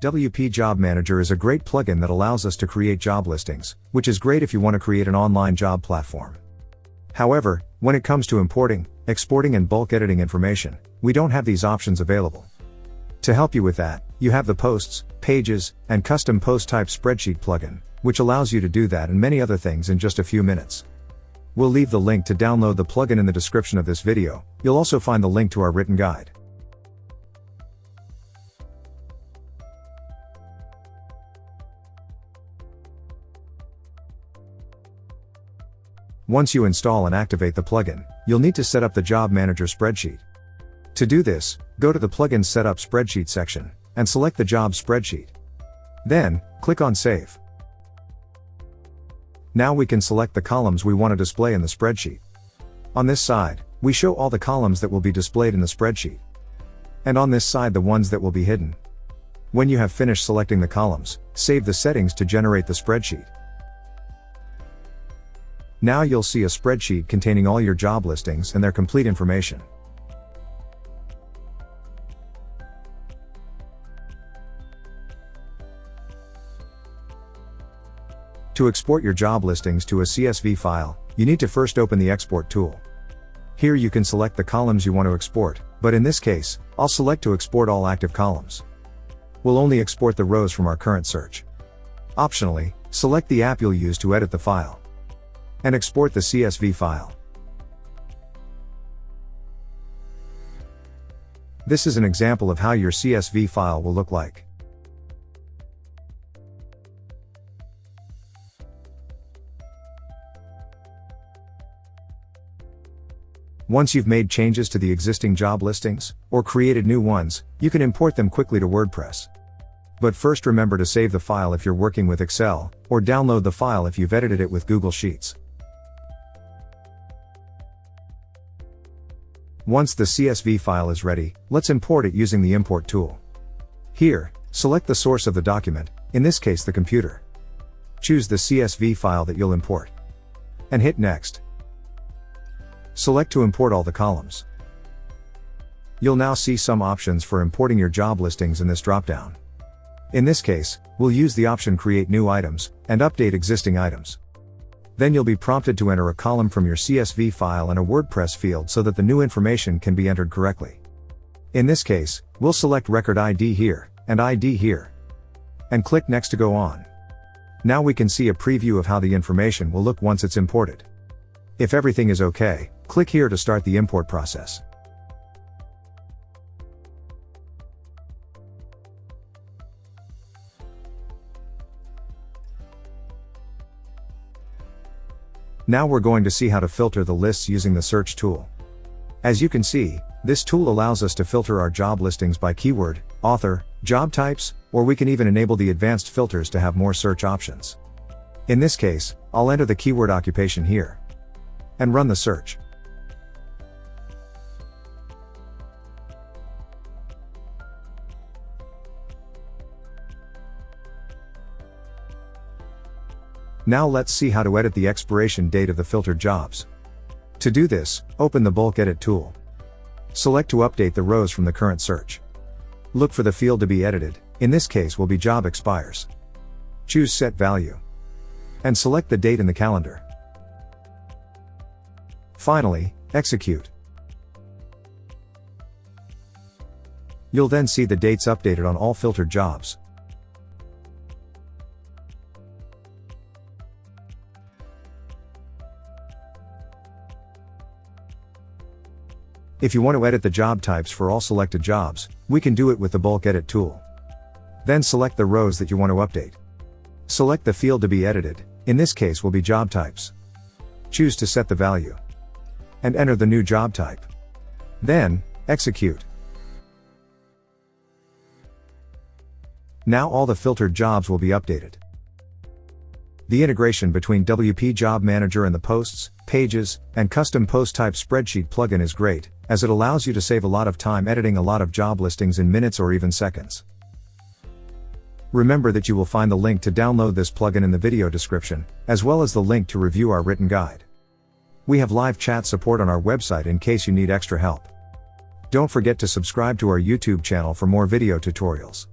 WP Job Manager is a great plugin that allows us to create job listings, which is great if you want to create an online job platform. However, when it comes to importing, exporting and bulk editing information, we don't have these options available. To help you with that, you have the Posts, Pages, and Custom Post Type Spreadsheet plugin, which allows you to do that and many other things in just a few minutes. We'll leave the link to download the plugin in the description of this video. You'll also find the link to our written guide. Once you install and activate the plugin, you'll need to set up the Job Manager spreadsheet. To do this, go to the Plugin Setup Spreadsheet section, and select the job spreadsheet. Then, click on Save. Now we can select the columns we want to display in the spreadsheet. On this side, we show all the columns that will be displayed in the spreadsheet. And on this side the ones that will be hidden. When you have finished selecting the columns, save the settings to generate the spreadsheet. Now you'll see a spreadsheet containing all your job listings and their complete information. To export your job listings to a CSV file, you need to first open the Export tool. Here you can select the columns you want to export, but in this case, I'll select to export all active columns. We'll only export the rows from our current search. Optionally, select the app you'll use to edit the file. And export the CSV file. This is an example of how your CSV file will look like. Once you've made changes to the existing job listings, or created new ones, you can import them quickly to WordPress. But first remember to save the file if you're working with Excel, or download the file if you've edited it with Google Sheets. Once the CSV file is ready, let's import it using the Import tool. Here, select the source of the document, in this case the computer. Choose the CSV file that you'll import. And hit Next. Select to import all the columns. You'll now see some options for importing your job listings in this dropdown. In this case, we'll use the option Create New Items, and Update Existing Items. Then you'll be prompted to enter a column from your CSV file and a WordPress field so that the new information can be entered correctly. In this case, we'll select Record ID here, and ID here. And click Next to go on. Now we can see a preview of how the information will look once it's imported. If everything is okay, click here to start the import process. Now we're going to see how to filter the lists using the search tool. As you can see, this tool allows us to filter our job listings by keyword, author, job types, or we can even enable the advanced filters to have more search options. In this case, I'll enter the keyword occupation here. And run the search. Now let's see how to edit the expiration date of the filtered jobs. To do this, open the Bulk Edit tool. Select to update the rows from the current search. Look for the field to be edited, in this case will be Job Expires. Choose Set Value. And select the date in the calendar. Finally, execute. You'll then see the dates updated on all filtered jobs. If you want to edit the job types for all selected jobs, we can do it with the Bulk Edit tool. Then select the rows that you want to update. Select the field to be edited, in this case will be Job Types. Choose to set the value. And enter the new job type. Then, execute. Now all the filtered jobs will be updated. The integration between WP Job Manager and the Posts, Pages, and Custom Post Type Spreadsheet plugin is great, as it allows you to save a lot of time editing a lot of job listings in minutes or even seconds. Remember that you will find the link to download this plugin in the video description, as well as the link to review our written guide. We have live chat support on our website in case you need extra help. Don't forget to subscribe to our YouTube channel for more video tutorials.